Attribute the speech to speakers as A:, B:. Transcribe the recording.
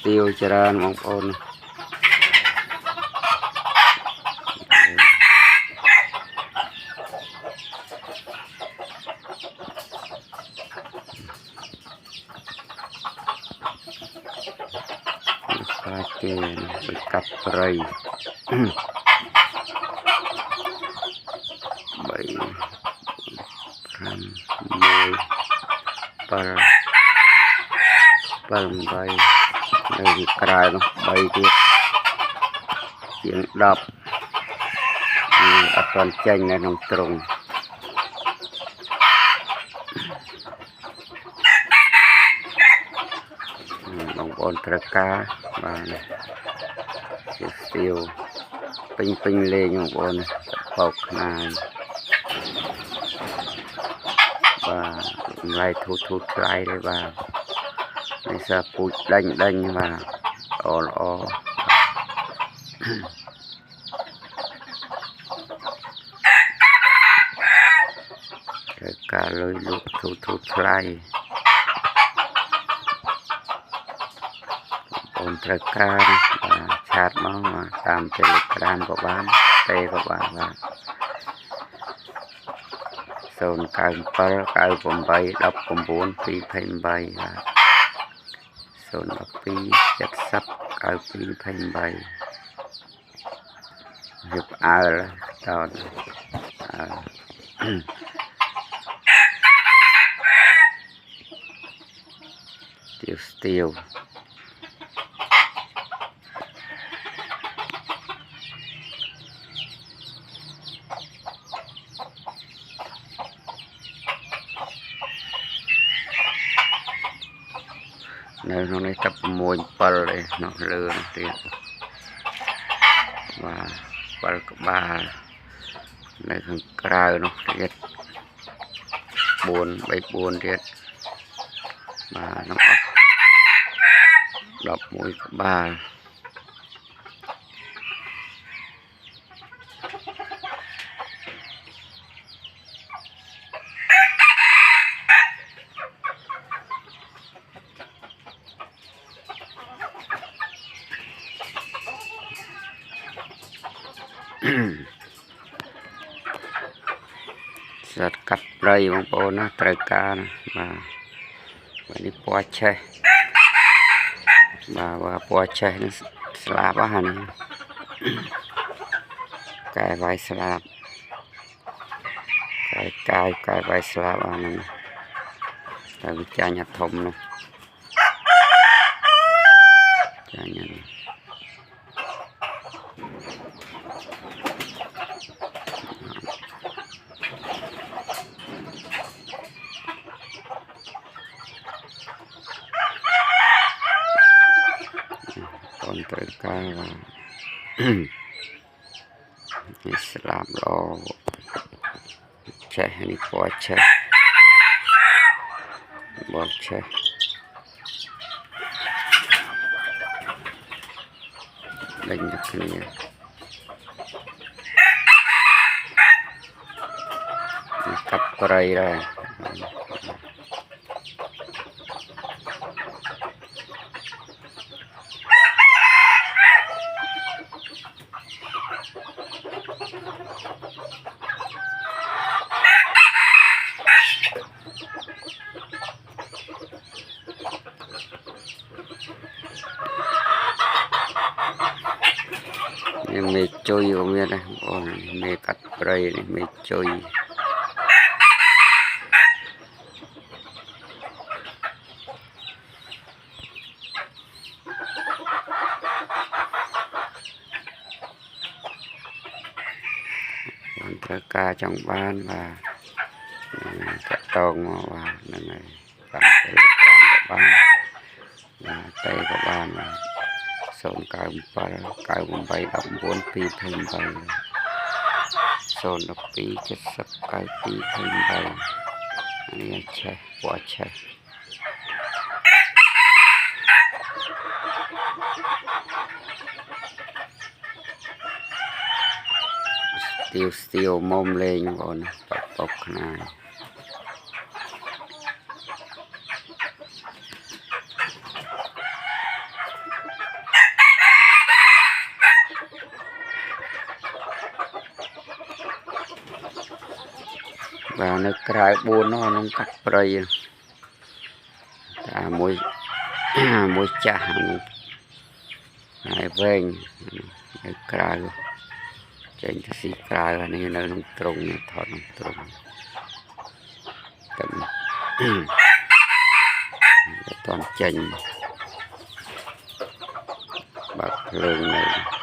A: tiêu chả mong ôn tiền cặp rây 7 5 10 7 8 đây cài nó 7 tiếp chuyện đập ở toàn chanh này nông trùng bóng bồn tra cá và tiêu pin pin lên bóng bồn bọc này và lại thu lại đây và bây giờ phụ đánh và o cả lưới lụt thu lại ôn tra cá và chat nó mà tam telegram của bạn tê của bạn và sồn cao cùng bay đọc cùng 4 phi phim bay và sồn đọc phi chất sắp cao phi phim bay hiệp là đòn tiêu nơi nó này tập mùi bờ đây nó lừa tiền và bờ ba này thằng cào nó tiệt 4 tiệt mà nó đập mũi ba giật cặp rây bóng bồn nó trời ca mà đi qua chơi mà qua chơi nó slab á hả cái vai slab cái vai slab á này là cha nhà thùng này cha nhà này. Còn trời ca và slab lo chạy đi qua chạy bỏ chạy đánh được cái này cặp cây rồi mê chơi của miền này, mê cắt cây này mê chơi con cá trong ban và cắt tông và này cầm tay con của ban và tay của ban và sồn cao bay đọc 4 pi thành bay sồn đọc pi chất sắc cao pi thành bay này chơi quá chơi tiêu mồm lên còn bọc này và nó cài buôn nó cắt prey môi môi chả hai ven cài trên cái xì cài này nó trùng thọt trùng cầm toàn chành bạc lương này